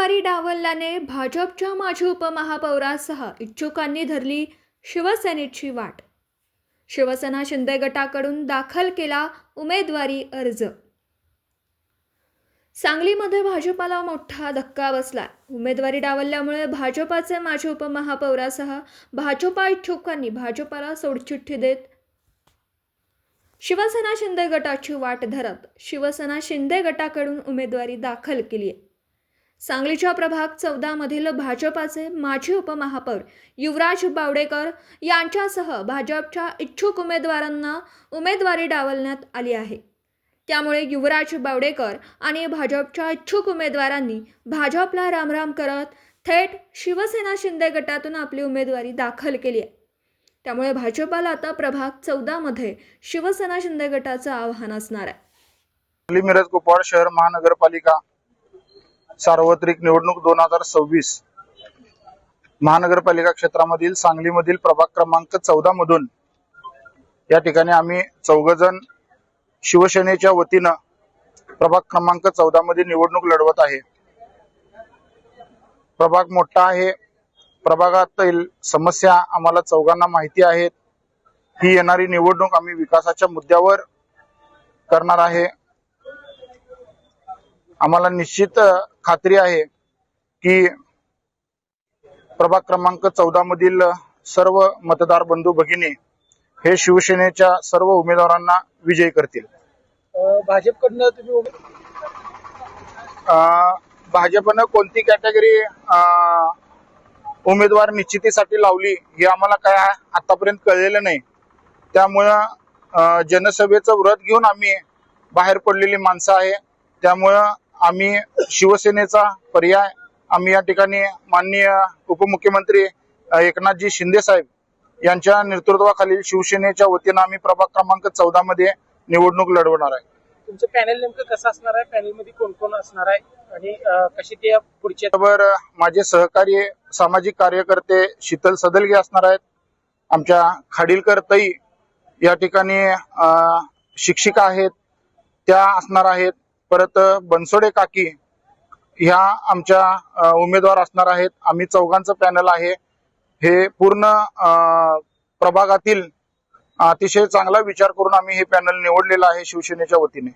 उमेदवारी डावलल्याने भाजपच्या माजी उपमहापौरासह इच्छुकांनी धरली शिवसेनेची वाट। शिवसेना शिंदे गटाकडून दाखल केला उमेदवारी अर्ज। सांगलीमध्ये भाजपाला मोठा धक्का बसला। उमेदवारी डावलल्यामुळे भाजपाचे माजी उपमहापौरासह भाजपा इच्छुकांनी भाजपाला सोडचिठ्ठी देत शिवसेना शिंदे गटाची वाट धरत शिवसेना शिंदे गटाकडून उमेदवारी दाखल केली आहे। सांगलीच्या प्रभाग 14 मधील भाजपाचे माजी उपमहापौर युवराज बावडेकर यांच्यासह भाजपच्या इच्छुक उमेदवारांना उमेदवारी डावलण्यात आली आहे। त्यामुळे युवराज बावडेकर आणि भाजपच्या इच्छुक उमेदवारांनी भाजपला रामराम करत थेट शिवसेना शिंदे गटातून आपली उमेदवारी दाखल केली आहे। त्यामुळे भाजपाला आता प्रभाग 14 मध्ये शिवसेना शिंदे गटाचं आव्हान असणार आहे। मिरज कुपवाड शहर महानगरपालिका सार्वत्रिक निवडणूक 2026 महानगरपालिका क्षेत्रामधील सांगलीमधील प्रभाग क्रमांक 14 मधून या ठिकाणी आम्ही 4 जण शिवसेनेच्या वतीनं प्रभाग क्रमांक 14 मध्ये निवडणूक लढवत आहे। प्रभाग मोठा आहे। प्रभागातील समस्या आम्हाला चौघांना माहिती आहेत। ही येणारी निवडणूक आम्ही विकासाच्या मुद्द्यावर करणार आहे। आम्हाला निश्चित खात्री आहे की प्रभाग क्रमांक 14 मधील सर्व मतदार बंधू भगिनी हे शिवसेनेच्या सर्व उमेदवारांना विजयी करतील। भाजपकडनं तुम्ही भाजपनं कोणती कॅटेगरी उमेदवार निश्चितीसाठी लावली हे आम्हाला काय आतापर्यंत कळलेलं नाही। त्यामुळे जनसभेचं व्रत घेऊन आम्ही बाहेर पडलेली माणसं आहे। त्यामुळे आम्ही शिवसेनेचा पर्याय आम्ही या ठिकाणी माननीय उपमुख्यमंत्री एकनाथजी शिंदे साहेब यांच्या नेतृत्वाखालील शिवसेनेच्या वतीनं आम्ही प्रभाग क्रमांक 14 मध्ये निवडणूक लढवणार आहे। तुमचं पॅनल नेमकं कसं असणार आहे? पॅनल मध्ये कोण कोण असणार आहे आणि कशी ते पुढचे माझे सहकारी सामाजिक कार्यकर्ते शीतल सदलगे असणार आहेत। आमच्या खाडीलकर ताई या ठिकाणी शिक्षिका आहेत त्या असणार आहेत। परत बनसोडे काकी ह्या आमच्या उमेदवार असणार आहेत। आम्ही चौघांचं पॅनल आहे। हे पूर्ण प्रभागातील अतिशय चांगला विचार करून आम्ही हे पॅनल निवडलेलं आहे शिवसेनेच्या वतीने।